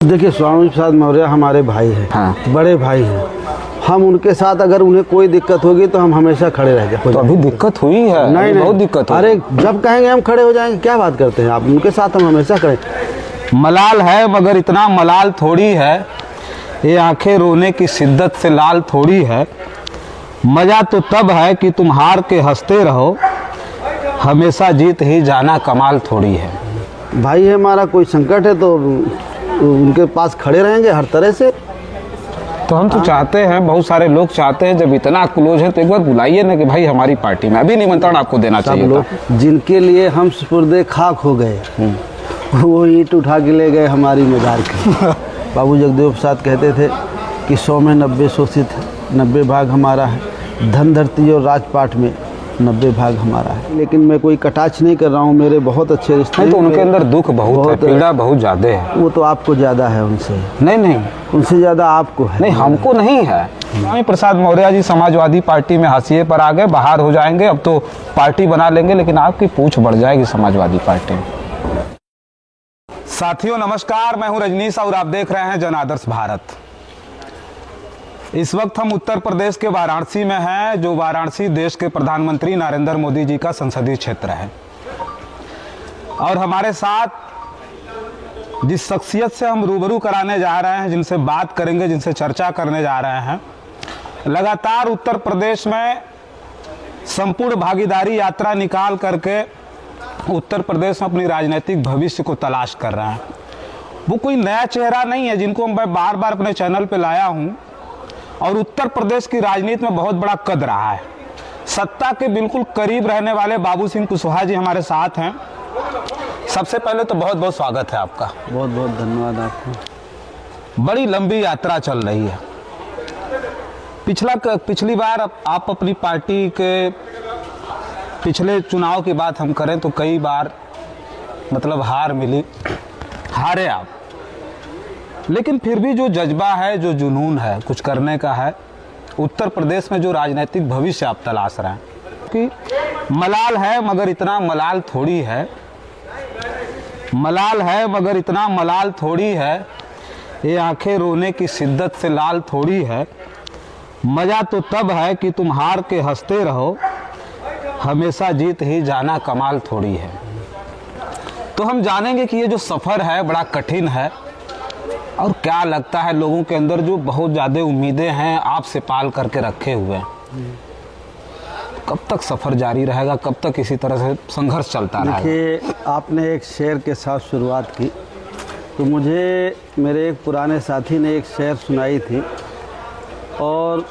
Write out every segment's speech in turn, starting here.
देखिए, स्वामी प्रसाद मौर्य हमारे भाई हैं। हाँ। बड़े भाई हैं। हम उनके साथ अगर उन्हें कोई दिक्कत होगी तो हम हमेशा खड़े रह जाएंगे। तो अभी दिक्कत हुई है? नहीं, बहुत दिक्कत अरे जब कहेंगे हम खड़े हो जाएंगे। क्या बात करते हैं आप? उनके साथ हम हमेशा खड़े। मलाल है मगर इतना मलाल थोड़ी है, ये आंखें रोने की शिद्दत से लाल थोड़ी है। मजा तो तब है कि तुम हार के हंसते रहो, हमेशा जीत ही जाना कमाल थोड़ी है। भाई है हमारा, कोई संकट है तो उनके पास खड़े रहेंगे हर तरह से। तो हम तो चाहते हैं, बहुत सारे लोग चाहते हैं, जब इतना क्लोज है तो एक बार बुलाइए ना कि भाई हमारी पार्टी में। अभी निमंत्रण आपको देना चाहिए। सब लोग जिनके लिए हम सुपुर्दे खाक हो गए, वो ईंट उठा के ले गए हमारी मजार की। बाबू जगदेव प्रसाद कहते थे कि 100 में 90 शोषित है, 90 भाग हमारा है। धन धरती और राजपाट में 90 भाग हमारा है। लेकिन मैं कोई कटाक्ष नहीं कर रहा हूँ, मेरे बहुत अच्छे रिश्ते हैं। तो उनके अंदर दुख बहुत है, पीड़ा बहुत ज्यादा है। वो तो आपको ज़्यादा है उनसे। नहीं, उनसे ज़्यादा आपको है। नहीं, हमको नहीं है। स्वामी प्रसाद मौर्य जी समाजवादी पार्टी में हाशिए पर आ गए, बाहर हो जाएंगे, अब तो पार्टी बना लेंगे, लेकिन आपकी पूछ बढ़ जाएगी समाजवादी पार्टी में। साथियों नमस्कार, मैं हूं रजनीश और आप देख रहे हैं जन आदर्श भारत। इस वक्त हम उत्तर प्रदेश के वाराणसी में हैं, जो वाराणसी देश के प्रधानमंत्री नरेंद्र मोदी जी का संसदीय क्षेत्र है। और हमारे साथ जिस शख्सियत से हम रूबरू कराने जा रहे हैं, जिनसे बात करेंगे, जिनसे चर्चा करने जा रहे हैं, लगातार उत्तर प्रदेश में संपूर्ण भागीदारी यात्रा निकाल करके उत्तर प्रदेश में अपनी राजनीतिक भविष्य को तलाश कर रहे हैं। वो कोई नया चेहरा नहीं है जिनको मैं बार बार अपने चैनल पे लाया हूं, और उत्तर प्रदेश की राजनीति में बहुत बड़ा कद रहा है। सत्ता के बिल्कुल करीब रहने वाले बाबू सिंह कुशवाहा जी हमारे साथ हैं। सबसे पहले तो बहुत बहुत स्वागत है आपका। बहुत बहुत धन्यवाद आपको। बड़ी लंबी यात्रा चल रही है। पिछली बार आप अपनी पार्टी के पिछले चुनाव की बात हम करें तो कई बार मतलब हार मिली, हारे आप, लेकिन फिर भी जो जज्बा है, जो जुनून है, कुछ करने का है, उत्तर प्रदेश में जो राजनीतिक भविष्य आप तलाश रहे हैं कि मलाल है मगर इतना मलाल थोड़ी है। मलाल है मगर इतना मलाल थोड़ी है, ये आंखें रोने की शिद्दत से लाल थोड़ी है। मजा तो तब है कि तुम हार के हंसते रहो, हमेशा जीत ही जाना कमाल थोड़ी है। तो हम जानेंगे कि ये जो सफर है बड़ा कठिन है, और क्या लगता है लोगों के अंदर जो बहुत ज़्यादा उम्मीदें हैं आपसे पाल करके रखे हुए हैं। कब तक सफ़र जारी रहेगा, कब तक इसी तरह से संघर्ष चलता रहेगा? देखिए, आपने एक शेर के साथ शुरुआत की तो मुझे मेरे एक पुराने साथी ने एक शेर सुनाई थी, और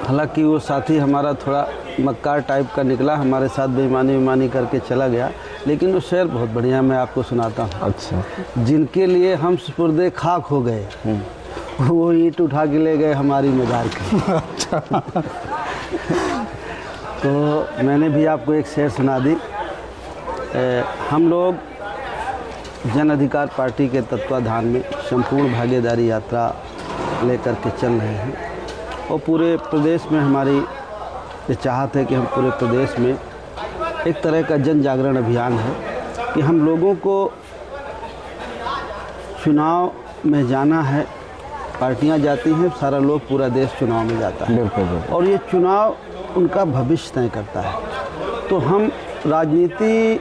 हालांकि वो साथी हमारा थोड़ा मक्कार टाइप का निकला, हमारे साथ बेईमानी करके चला गया, लेकिन वो शेर बहुत बढ़िया, मैं आपको सुनाता हूँ। अच्छा। जिनके लिए हम सुपुर्दे खाक हो गए, वो ईंट उठा के ले गए हमारी मजार की। तो मैंने भी आपको एक शेर सुना दी। हम लोग जन अधिकार पार्टी के तत्वाधान में संपूर्ण भागीदारी यात्रा लेकर के चल रहे हैं, और पूरे प्रदेश में हमारी ये चाहत है कि हम पूरे प्रदेश में एक तरह का जन जागरण अभियान है कि हम लोगों को चुनाव में जाना है। पार्टियां जाती हैं, सारा लोग, पूरा देश चुनाव में जाता है। बिल्कुल। और ये चुनाव उनका भविष्य तय करता है। तो हम राजनीति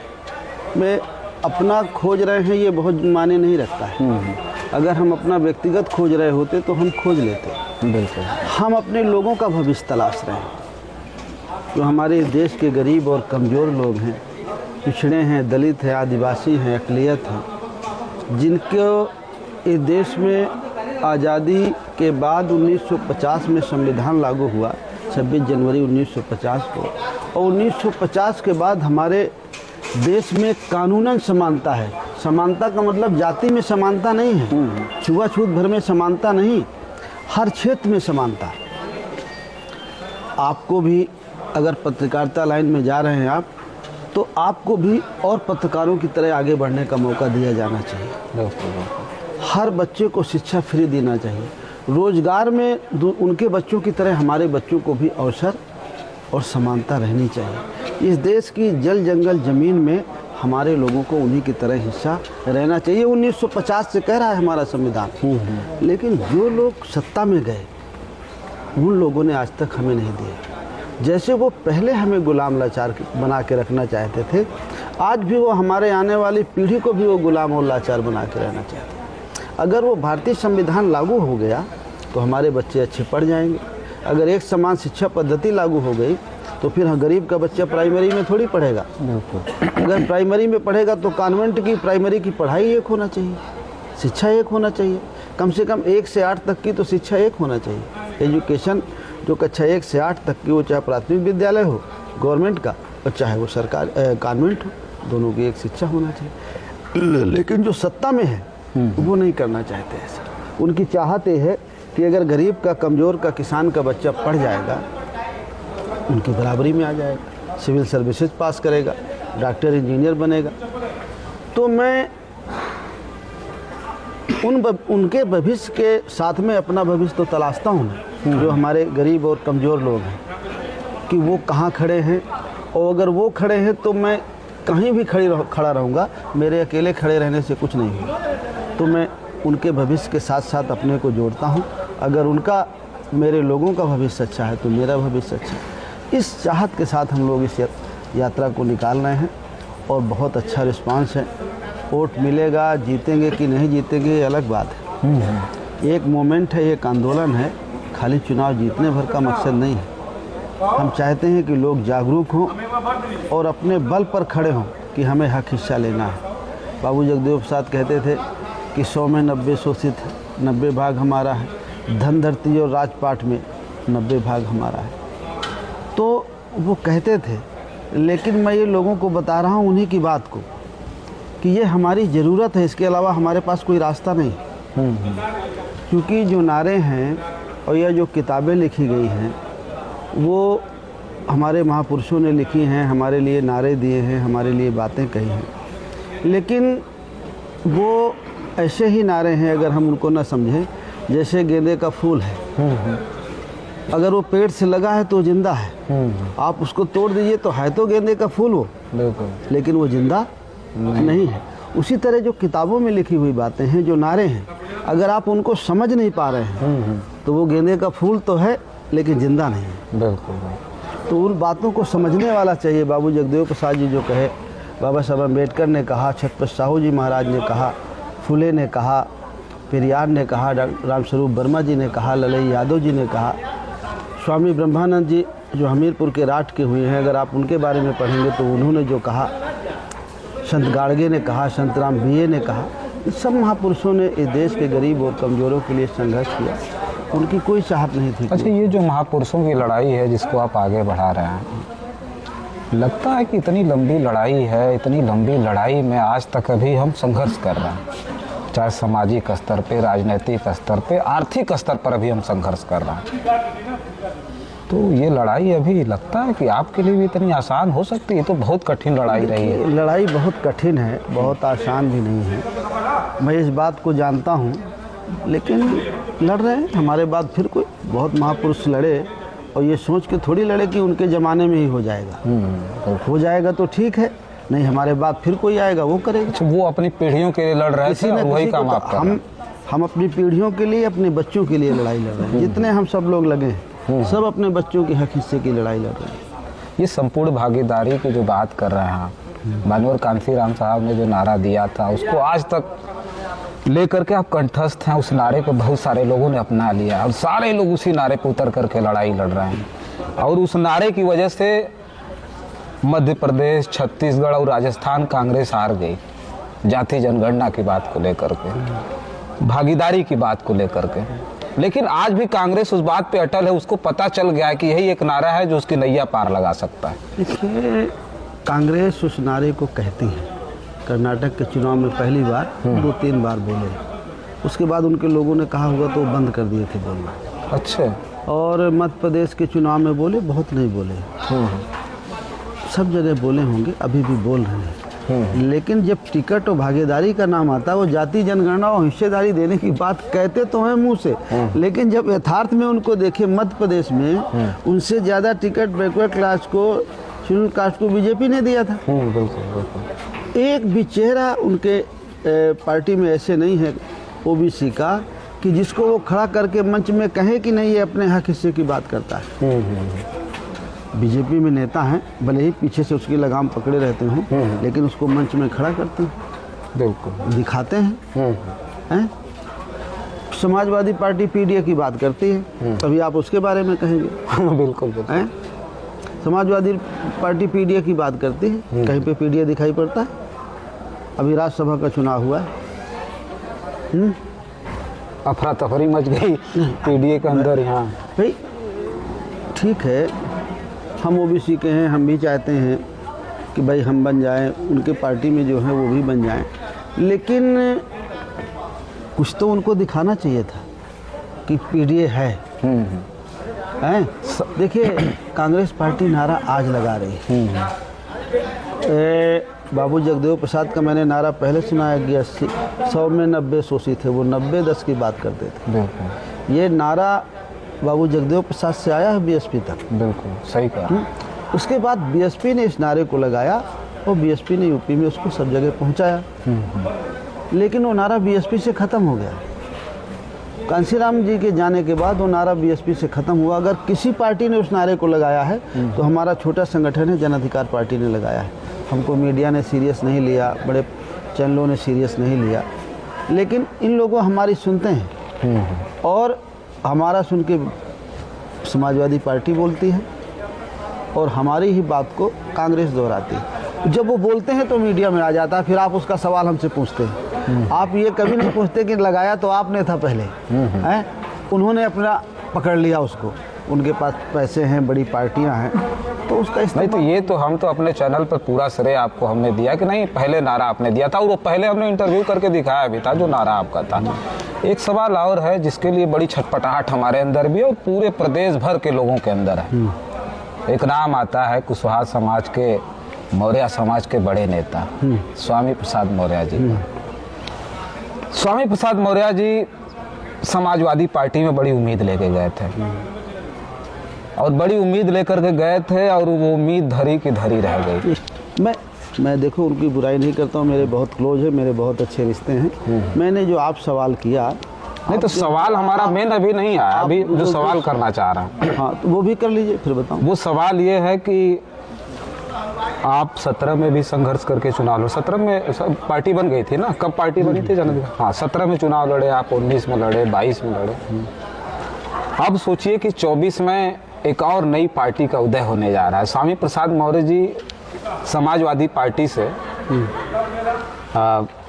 में अपना खोज रहे हैं, ये बहुत मायने नहीं रखता है। अगर हम अपना व्यक्तिगत खोज रहे होते तो हम खोज लेते। बिल्कुल। हम अपने लोगों का भविष्य तलाश रहे हैं, जो हमारे देश के गरीब और कमज़ोर लोग हैं, पिछड़े हैं, दलित हैं, आदिवासी हैं, अक़लियत हैं, जिनको इस देश में आज़ादी के बाद 1950 में संविधान लागू हुआ, 26 जनवरी 1950 को, और 1950 के बाद हमारे देश में कानूनन समानता है। समानता का मतलब जाति में समानता नहीं है, छुआछूत भर में समानता नहीं, हर क्षेत्र में समानता है। आपको भी अगर पत्रकारिता लाइन में जा रहे हैं आप, तो आपको भी और पत्रकारों की तरह आगे बढ़ने का मौका दिया जाना चाहिए। हर बच्चे को शिक्षा फ्री देना चाहिए। रोजगार में उनके बच्चों की तरह हमारे बच्चों को भी अवसर और समानता रहनी चाहिए। इस देश की जल जंगल ज़मीन में हमारे लोगों को उन्हीं की तरह हिस्सा रहना चाहिए। 1950 से कह रहा है हमारा संविधान, लेकिन जो लोग सत्ता में गए उन लोगों ने आज तक हमें नहीं दिए। जैसे वो पहले हमें गुलाम लाचार बना के रखना चाहते थे, आज भी वो हमारे आने वाली पीढ़ी को भी वो गुलाम और लाचार बना के रहना चाहते हैं। अगर वो भारतीय संविधान लागू हो गया तो हमारे बच्चे अच्छे पढ़ जाएंगे। अगर एक समान शिक्षा पद्धति लागू हो गई तो फिर गरीब का बच्चा प्राइमरी में थोड़ी पढ़ेगा। अगर प्राइमरी में पढ़ेगा तो कॉन्वेंट की प्राइमरी की पढ़ाई एक होना चाहिए, शिक्षा एक होना चाहिए, कम से कम 1 से 8 तक की तो शिक्षा एक होना चाहिए। एजुकेशन जो कक्षा 1 से 8 तक की, वो चाहे प्राथमिक विद्यालय हो गवर्नमेंट का और चाहे वो सरकार कॉन्वेंट हो, दोनों की एक शिक्षा होना चाहिए। लेकिन जो सत्ता में है वो नहीं करना चाहते ऐसा। उनकी चाहत ये है कि अगर गरीब का, कमज़ोर का, किसान का बच्चा पढ़ जाएगा उनकी बराबरी में आ जाएगा, सिविल सर्विसेज पास करेगा, डॉक्टर इंजीनियर बनेगा, तो मैं उनके भविष्य के साथ में अपना भविष्य तो तलाशता हूँ ना, जो हमारे गरीब और कमज़ोर लोग हैं, कि वो कहाँ खड़े हैं। और अगर वो खड़े हैं तो मैं कहीं भी खड़ा रहूँगा, मेरे अकेले खड़े रहने से कुछ नहीं होगा। तो मैं उनके भविष्य के साथ साथ अपने को जोड़ता हूँ। अगर उनका, मेरे लोगों का भविष्य अच्छा है तो मेरा भविष्य अच्छा है। इस चाहत के साथ हम लोग इस यात्रा को निकाल रहे हैं और बहुत अच्छा रिस्पांस है। वोट मिलेगा, जीतेंगे कि नहीं जीतेंगे ये अलग बात है। एक मोमेंट है, एक आंदोलन है, खाली चुनाव जीतने भर का मकसद नहीं है। हम चाहते हैं कि लोग जागरूक हों और अपने बल पर खड़े हों कि हमें हक हिस्सा लेना है। बाबू जगदेव प्रसाद कहते थे कि 100 में 90 शोषित है, 90 भाग हमारा है। धन, धरती और राजपाट में 90 भाग हमारा है। तो वो कहते थे, लेकिन मैं ये लोगों को बता रहा हूँ उन्हीं की बात को कि ये हमारी ज़रूरत है, इसके अलावा हमारे पास कोई रास्ता नहीं। क्योंकि जो नारे हैं और यह जो किताबें लिखी गई हैं वो हमारे महापुरुषों ने लिखी हैं, हमारे लिए नारे दिए हैं, हमारे लिए बातें कही हैं, लेकिन वो ऐसे ही नारे हैं अगर हम उनको न समझें, जैसे गेंदे का फूल है, अगर वो पेड़ से लगा है तो जिंदा है, आप उसको तोड़ दीजिए तो है तो गेंदे का फूल वो, लेकिन वो जिंदा नहीं है। उसी तरह जो किताबों में लिखी हुई बातें हैं, जो नारे हैं, अगर आप उनको समझ नहीं पा रहे हैं तो वो गेंदे का फूल तो है लेकिन जिंदा नहीं है। बिल्कुल। तो उन बातों को समझने वाला चाहिए। बाबू जगदेव प्रसाद जी जो कहे, बाबा साहब अम्बेडकर ने कहा, छत्रपति साहू जी महाराज ने कहा, फुले ने कहा, पेरियार ने कहा, रामस्वरूप वर्मा जी ने कहा, ललई यादव जी ने कहा, स्वामी ब्रह्मानंद जी जो हमीरपुर के राठ के हुए हैं, अगर आप उनके बारे में पढ़ेंगे तो उन्होंने जो कहा, संत गाड़गे ने कहा, संत राम बीए ने कहा, इन सब महापुरुषों ने इस देश के गरीब और कमज़ोरों के लिए संघर्ष किया। उनकी कोई चाहत नहीं थी। अच्छा, ये जो महापुरुषों की लड़ाई है जिसको आप आगे बढ़ा रहे हैं, लगता है कि इतनी लंबी लड़ाई है, इतनी लंबी लड़ाई में आज तक अभी हम संघर्ष कर रहे हैं, चाहे सामाजिक स्तर पे, राजनीतिक स्तर पे, आर्थिक स्तर पर अभी हम संघर्ष कर रहे हैं। तो ये लड़ाई अभी लगता है कि आपके लिए भी इतनी आसान हो सकती है? तो बहुत कठिन लड़ाई रही है। लड़ाई बहुत कठिन है, बहुत आसान भी नहीं है, मैं इस बात को जानता हूँ, लेकिन लड़ रहे हैं। हमारे बाद फिर कोई बहुत महापुरुष लड़े और ये सोच के थोड़ी लड़े कि उनके ज़माने में ही हो जाएगा। हो जाएगा तो ठीक है, नहीं हमारे बाद फिर कोई आएगा वो करेगा। अच्छा, वो अपनी पीढ़ियों के लिए लड़ रहे थे और वही काम आप कर रहे हैं। हम अपनी पीढ़ियों के लिए, अपने बच्चों के लिए लड़ाई लड़ रहे हैं। जितने हम सब लोग लगे हैं सब अपने बच्चों के हक हिस्से की लड़ाई लड़ रहे हैं। ये संपूर्ण भागीदारी की जो बात कर रहे हैं, माननीय कांसीराम साहब ने जो नारा दिया था उसको आज तक लेकर के आप कंठस्थ हैं। उस नारे को बहुत सारे लोगों ने अपना लिया और सारे लोग उसी नारे पर उतर करके लड़ाई लड़ रहे हैं। और उस नारे की वजह से मध्य प्रदेश, छत्तीसगढ़ और राजस्थान कांग्रेस हार गई, जाति जनगणना की बात को लेकर के, भागीदारी की बात को लेकर के। लेकिन आज भी कांग्रेस उस बात पे अटल है, उसको पता चल गया है कि यही एक नारा है जो उसकी नैया पार लगा सकता है। देखिए, कांग्रेस उस नारे को कहती है। कर्नाटक के चुनाव में पहली बार 2-3 बार बोले, उसके बाद उनके लोगों ने कहा होगा तो बंद कर दिए थे बोलना। अच्छा। और मध्य प्रदेश के चुनाव में बोले, बहुत नहीं बोले, सब जगह बोले होंगे, अभी भी बोल रहे हैं। लेकिन जब टिकट और भागीदारी का नाम आता है, वो जाति जनगणना और हिस्सेदारी देने की बात कहते तो हैं मुंह से, लेकिन जब यथार्थ में उनको देखे, मध्य प्रदेश में उनसे ज़्यादा टिकट बैकवर्ड क्लास को, शेड्यूल कास्ट को बीजेपी ने दिया था। एक भी चेहरा उनके पार्टी में ऐसे नहीं है ओबीसी का कि जिसको वो खड़ा करके मंच में कहे कि नहीं ये अपने हक हिस्से की बात करता है। बीजेपी में नेता हैं, भले ही पीछे से उसकी लगाम पकड़े रहते हों, लेकिन उसको मंच में खड़ा करते हैं, बिल्कुल दिखाते हैं। समाजवादी पार्टी पीडीए की बात करती है, तभी आप उसके बारे में कहेंगे। बिल्कुल हैं? समाजवादी पार्टी पीडीए की बात करती है, कहीं पे पीडीए दिखाई पड़ता है? अभी राज्यसभा का चुनाव हुआ है, अफरा तफरी मच गई पीडीए के अंदर यहाँ। भाई ठीक है, हम ओबीसी के हैं, हम भी चाहते हैं कि भाई हम बन जाएं, उनके पार्टी में जो है वो भी बन जाएं, लेकिन कुछ तो उनको दिखाना चाहिए था कि पीडीए है। हैं? देखिए, कांग्रेस पार्टी नारा आज लगा रही है। बाबू जगदेव प्रसाद का मैंने नारा पहले सुनाया कि 100 में 90 शोषित थे, वो 90-10 की बात करते थे। ये नारा बाबू जगदेव प्रसाद से आया है बीएसपी तक। बिल्कुल सही कहा। उसके बाद बीएसपी ने इस नारे को लगाया और बीएसपी ने यूपी में उसको सब जगह पहुंचाया, लेकिन वो नारा बीएसपी से ख़त्म हो गया। कांशीराम जी के जाने के बाद वो नारा बीएसपी से ख़त्म हुआ। अगर किसी पार्टी ने उस नारे को लगाया है तो हमारा छोटा संगठन है जन अधिकार पार्टी ने लगाया है। हमको मीडिया ने सीरियस नहीं लिया, बड़े चैनलों ने सीरियस नहीं लिया, लेकिन इन लोगों हमारी सुनते हैं और हमारा सुन के समाजवादी पार्टी बोलती है और हमारी ही बात को कांग्रेस दोहराती है। जब वो बोलते हैं तो मीडिया में आ जाता है, फिर आप उसका सवाल हमसे पूछते हैं। आप ये कभी नहीं पूछते कि लगाया तो आपने था पहले, हैं? उन्होंने अपना पकड़ लिया उसको, उनके पास पैसे हैं, बड़ी पार्टियां हैं, तो उसका नहीं तो ये तो हम तो अपने चैनल पर पूरा श्रेय आपको हमने दिया कि नहीं, पहले नारा आपने दिया था और वो पहले हमने इंटरव्यू करके दिखाया भी था जो नारा आपका था। एक सवाल और है जिसके लिए बड़ी छटपटाहट हमारे अंदर भी और पूरे प्रदेश भर के लोगों के अंदर है। एक नाम आता है कुशवाहा समाज के, मौर्य समाज के बड़े नेता स्वामी प्रसाद मौर्य जी। स्वामी प्रसाद मौर्य जी समाजवादी पार्टी में बड़ी उम्मीद लेके गए थे और बड़ी उम्मीद लेकर के गए थे और वो उम्मीद धरी की धरी रह गई। मैं देखो उनकी बुराई नहीं करता हूँ, मेरे बहुत क्लोज है, मेरे बहुत अच्छे रिश्ते हैं। मैंने जो आप सवाल किया, नहीं तो सवाल हमारा मेन अभी नहीं आया, अभी जो सवाल करना चाह रहा हूँ। हाँ तो वो भी कर लीजिए, फिर बताऊँ। वो सवाल ये है कि आप 17 में भी संघर्ष करके चुनाव लड़े। 17 में पार्टी बन गई थी ना, कब पार्टी बनी थी जन अधिकार? हाँ 17 में चुनाव लड़े आप, 19 में लड़े, 22 में लड़े। अब सोचिए कि 24 में एक और नई पार्टी का उदय होने जा रहा है। स्वामी प्रसाद मौर्य जी समाजवादी पार्टी से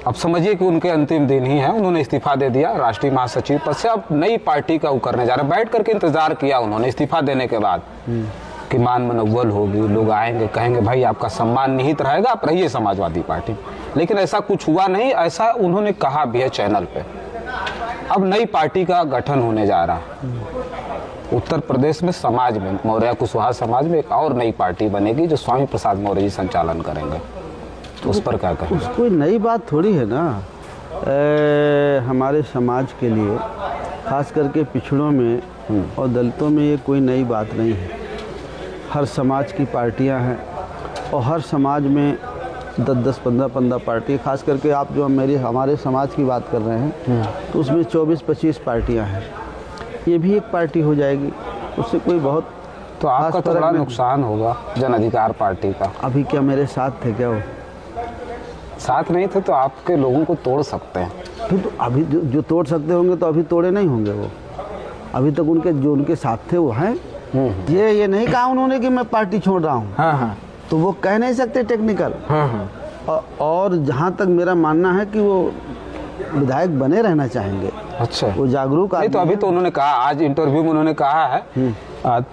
अब समझिए कि उनके अंतिम दिन ही है, उन्होंने इस्तीफा दे दिया राष्ट्रीय महासचिव पद से। अब नई पार्टी का उकरने जा रहा है। बैठ करके इंतजार किया उन्होंने इस्तीफा देने के बाद कि मान मनोबल होगी, लोग आएंगे कहेंगे भाई आपका सम्मान निहित रहेगा, आप रहिए समाजवादी पार्टी। लेकिन ऐसा कुछ हुआ नहीं, ऐसा उन्होंने कहा भी है चैनल पे। अब नई पार्टी का गठन होने जा रहा है उत्तर प्रदेश में, समाज में, मौर्य कुशवाहा समाज में एक और नई पार्टी बनेगी जो स्वामी प्रसाद मौर्य जी संचालन करेंगे। तो उस पर क्या कहें? उस कोई नई बात थोड़ी है ना। हमारे समाज के लिए, खास करके पिछड़ों में और दलितों में, ये कोई नई बात नहीं है। हर समाज की पार्टियां हैं और हर समाज में 10-10, 15-15 पार्टी, खास करके आप जो हमारे समाज की बात कर रहे हैं तो उसमें 24-25 पार्टियां हैं। ये भी एक पार्टी हो जाएगी, उससे कोई बहुत तो आपका तो बड़ा नुकसान होगा जन अधिकार पार्टी का। अभी क्या मेरे साथ थे क्या वो? साथ नहीं थे तो आपके लोगों को तोड़ सकते हैं। फिर तो अभी जो तोड़ सकते होंगे तो अभी तोड़े नहीं होंगे वो। अभी तक उनके जो उनके साथ थे वो हैं। ये नहीं कहा उन्होंने कि मैं पार्टी छोड़ रहा हूँ। हाँ। तो वो कह नहीं सकते टेक्निकल। हाँ। और जहाँ तक मेरा मानना है कि वो विधायक बने रहना चाहेंगे। अच्छा, वो जागरूक नहीं तो अभी तो उन्होंने कहा, आज इंटरव्यू में उन्होंने कहा है,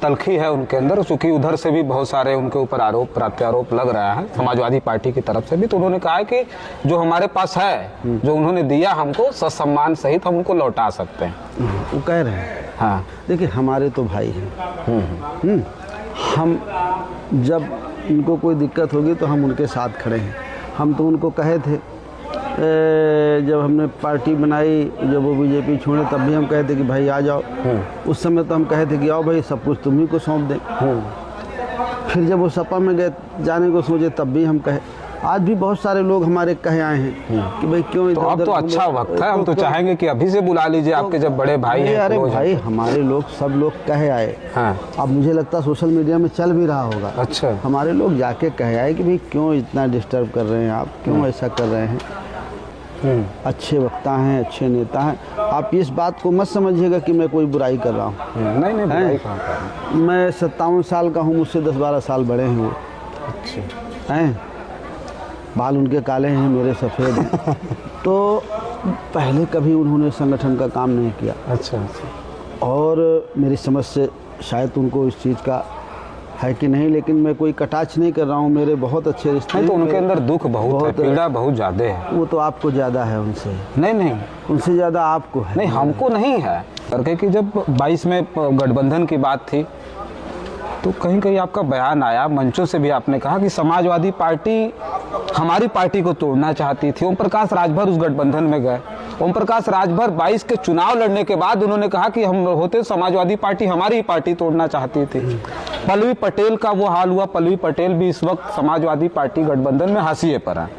तलखी है उनके अंदर, चूंकि उधर से भी बहुत सारे उनके ऊपर आरोप प्रत्यारोप लग रहा है समाजवादी पार्टी की तरफ से भी। तो उन्होंने कहा है कि जो हमारे पास है, जो उन्होंने दिया हमको, ससम्मान सहित हम उनको लौटा सकते हैं। वो कह रहे हैं। हाँ देखिए हमारे तो भाई हैं। हम जब उनको कोई दिक्कत होगी तो हम उनके साथ खड़े हैं। हम तो उनको कहे थे जब हमने पार्टी बनाई, जब वो बीजेपी छोड़े तब भी हम कहे थे कि भाई आ जाओ। उस समय तो हम कहे थे कि आओ भाई सब कुछ तुम ही को सौंप दें। फिर जब वो सपा में गए जाने को सोचे तब भी हम कहे। आज भी बहुत सारे लोग हमारे कहे आए हैं कि भाई क्यों तो इधर अब तो उधर अच्छा घूमे? वक्त है, हम तो क्यों? चाहेंगे कि अभी से बुला लीजिए आपके जब बड़े भाई हैं, अरे close हैं। भाई हमारे लोग सब लोग कहे आए। हाँ। अब मुझे लगता है सोशल मीडिया में चल भी रहा होगा। अच्छा। हमारे लोग जाके कहे आए कि भाई क्यों इतना डिस्टर्ब कर रहे हैं आप, क्यों ऐसा कर रहे हैं। अच्छे वक्ता हैं, अच्छे नेता हैं। आप इस बात को मत समझिएगा कि मैं कोई बुराई कर रहा हूँ। नहीं बुराई कहाँ कर रहे हैं। मैं 57 साल का हूँ, मुझसे 10-12 साल बड़े हैं वो। अच्छा। हैं, बाल उनके काले हैं, मेरे सफ़ेद हैं। तो पहले कभी उन्होंने संगठन का काम नहीं किया अच्छा। और मेरी समझ से शायद उनको इस चीज़ का है कि नहीं, लेकिन मैं कोई कटाक्ष नहीं कर रहा हूँ। मेरे बहुत अच्छे रिश्ते नहीं तो हैं। उनके अंदर दुख बहुत है, पीड़ा बहुत ज़्यादा है। वो तो आपको ज़्यादा है उनसे, नहीं उनसे ज़्यादा आपको है। नहीं, हमको नहीं है करके कि जब 22 में गठबंधन की बात थी तो कहीं कहीं आपका बयान आया, मंचों से भी आपने कहा कि समाजवादी पार्टी हमारी पार्टी को तोड़ना चाहती थी। ओम प्रकाश राजभर उस गठबंधन में गए। ओम प्रकाश राजभर 22 के चुनाव लड़ने के बाद उन्होंने कहा कि हम होते समाजवादी पार्टी हमारी ही पार्टी तोड़ना चाहती थी। पल्लवी पटेल का वो हाल हुआ। पल्लवी पटेल भी इस वक्त समाजवादी पार्टी गठबंधन में हाशिए पर है।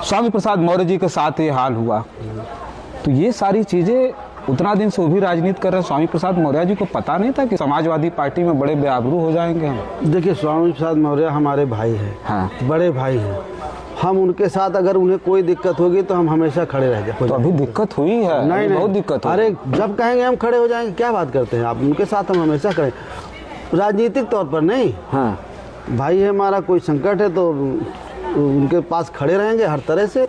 स्वामी प्रसाद मौर्य जी के साथ ये हाल हुआ। तो ये सारी चीज़ें उतना दिन से वो भी राजनीति कर रहे हैं। स्वामी प्रसाद मौर्य जी को पता नहीं था कि समाजवादी पार्टी में बड़े बेआबरू हो जाएंगे हम। देखिए, स्वामी प्रसाद मौर्य हमारे भाई हैं। हाँ। बड़े भाई हैं। हम उनके साथ अगर उन्हें कोई दिक्कत होगी तो हम हमेशा खड़े रह जाएंगे। तो अभी दिक्कत हुई है। नहीं बहुत दिक्कत हुई। अरे जब कहेंगे हम खड़े हो जाएंगे। क्या बात करते हैं आप, उनके साथ हम हमेशा खड़े, राजनीतिक तौर पर नहीं। हाँ। भाई है हमारा, कोई संकट है तो उनके पास खड़े रहेंगे हर तरह से।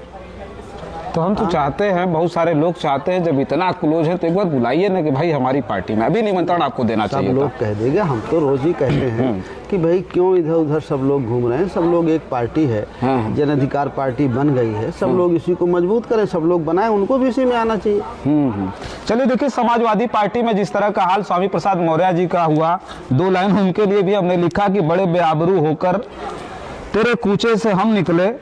तो हम तो चाहते हैं, बहुत सारे लोग चाहते हैं, जब इतना क्लोज है तो एक बार बुलाइए ना कि भाई हमारी पार्टी में। अभी निमंत्रण आपको देना सब चाहिए लोग था। कह देंगे, हम तो रोज ही कहते हैं कि भाई क्यों इधर उधर सब लोग घूम रहे हैं। सब लोग एक पार्टी है, जन अधिकार पार्टी बन गई है। सब लोग इसी को मजबूत करें, सब लोग बनाएं, उनको भी इसी में आना चाहिए। चलिए देखिए, समाजवादी पार्टी में जिस तरह का हाल स्वामी प्रसाद मौर्य जी का हुआ, 2 लाइन उनके लिए भी हमने लिखा कि बड़े बेआबरू होकर तेरे कूचे से हम निकले,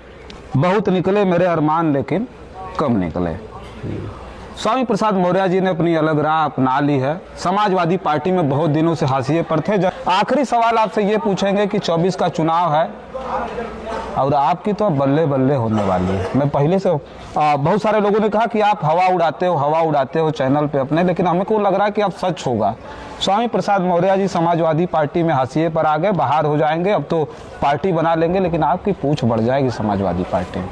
बहुत निकले मेरे अरमान लेकिन कम निकले। स्वामी प्रसाद मौर्य जी ने अपनी अलग राह अपना ली है। समाजवादी पार्टी में बहुत दिनों से हाशिए पर थे। आखिरी सवाल आपसे ये पूछेंगे कि 24 का चुनाव है और आपकी तो बल्ले बल्ले होने वाली है। मैं पहले से बहुत सारे लोगों ने कहा कि आप हवा उड़ाते हो चैनल पे अपने, लेकिन हमें को लग रहा है कि अब सच होगा। स्वामी प्रसाद मौर्य जी समाजवादी पार्टी में हाशिए पर आ गए, बाहर हो जाएंगे। अब तो पार्टी बना लेंगे, लेकिन आपकी पूछ बढ़ जाएगी समाजवादी पार्टी में,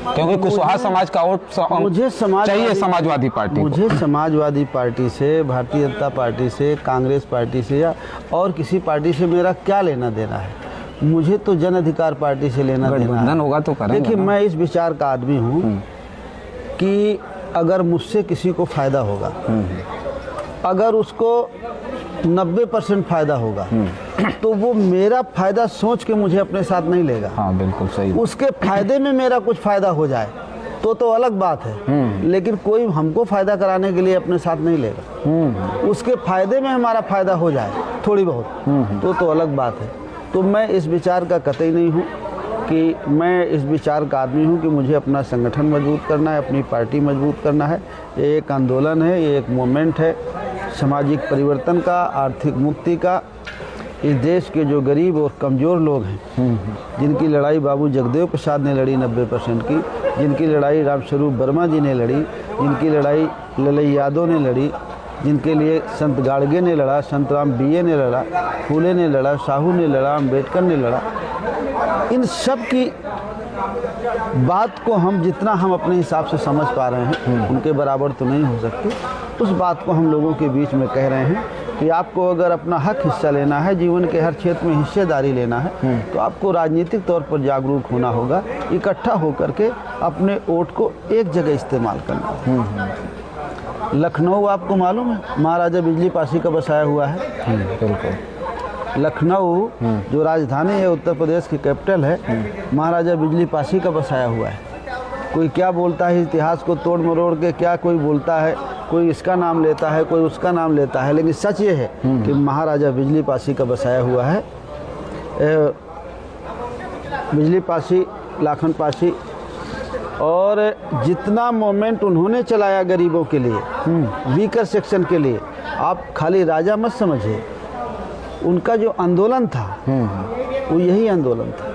क्योंकि कुशवाहा समाज का वोट मुझे चाहिए समाजवादी पार्टी। मुझे समाजवादी पार्टी से, भारतीय जनता पार्टी से, कांग्रेस पार्टी से या और किसी पार्टी से मेरा क्या लेना देना है। मुझे तो जन अधिकार पार्टी से लेना देना है। गठबंधन होगा तो करेंगे। देखिए, मैं इस विचार का आदमी हूँ कि अगर मुझसे किसी को फायदा होगा, अगर उसको 90% फायदा होगा, तो वो मेरा फायदा सोच के मुझे अपने साथ नहीं लेगा। हाँ बिल्कुल सही। उसके फायदे में मेरा कुछ फायदा हो जाए तो अलग बात है, लेकिन कोई हमको फायदा कराने के लिए अपने साथ नहीं लेगा। उसके फायदे में हमारा फायदा हो जाए थोड़ी बहुत तो अलग बात है। तो मैं इस विचार का कतई नहीं हूँ कि मैं इस विचार का आदमी हूँ कि मुझे अपना संगठन मजबूत करना है, अपनी पार्टी मजबूत करना है। ये एक आंदोलन है, ये एक मूवमेंट है सामाजिक परिवर्तन का, आर्थिक मुक्ति का। इस देश के जो गरीब और कमज़ोर लोग हैं, जिनकी लड़ाई बाबू जगदेव प्रसाद ने लड़ी 90% की, जिनकी लड़ाई रामस्वरूप वर्मा जी ने लड़ी, जिनकी लड़ाई ललई यादव ने लड़ी, जिनके लिए संत गाड़गे ने लड़ा, संत राम बीए ने लड़ा, फूले ने लड़ा, साहू ने लड़ा, अम्बेडकर ने लड़ा, इन सब की बात को हम जितना हम अपने हिसाब से समझ पा रहे हैं, उनके बराबर तो नहीं हो सकती। उस बात को हम लोगों के बीच में कह रहे हैं कि आपको अगर अपना हक हिस्सा लेना है, जीवन के हर क्षेत्र में हिस्सेदारी लेना है, तो आपको राजनीतिक तौर पर जागरूक होना होगा, इकट्ठा होकर के अपने वोट को एक जगह इस्तेमाल करना होगा। लखनऊ आपको मालूम है, महाराजा बिजली पासी का बसाया हुआ है। बिल्कुल। लखनऊ जो राजधानी है, उत्तर प्रदेश की कैपिटल है, महाराजा बिजली पासी का बसाया हुआ है। कोई क्या बोलता है, इतिहास को तोड़ मरोड़ के क्या कोई बोलता है, कोई इसका नाम लेता है, कोई उसका नाम लेता है, लेकिन सच ये है कि महाराजा बिजली पासी का बसाया हुआ है। बिजली पासी, लाखन पासी, और जितना मोमेंट उन्होंने चलाया गरीबों के लिए, वीकर सेक्शन के लिए, आप खाली राजा मत समझिए, उनका जो आंदोलन था वो यही आंदोलन था।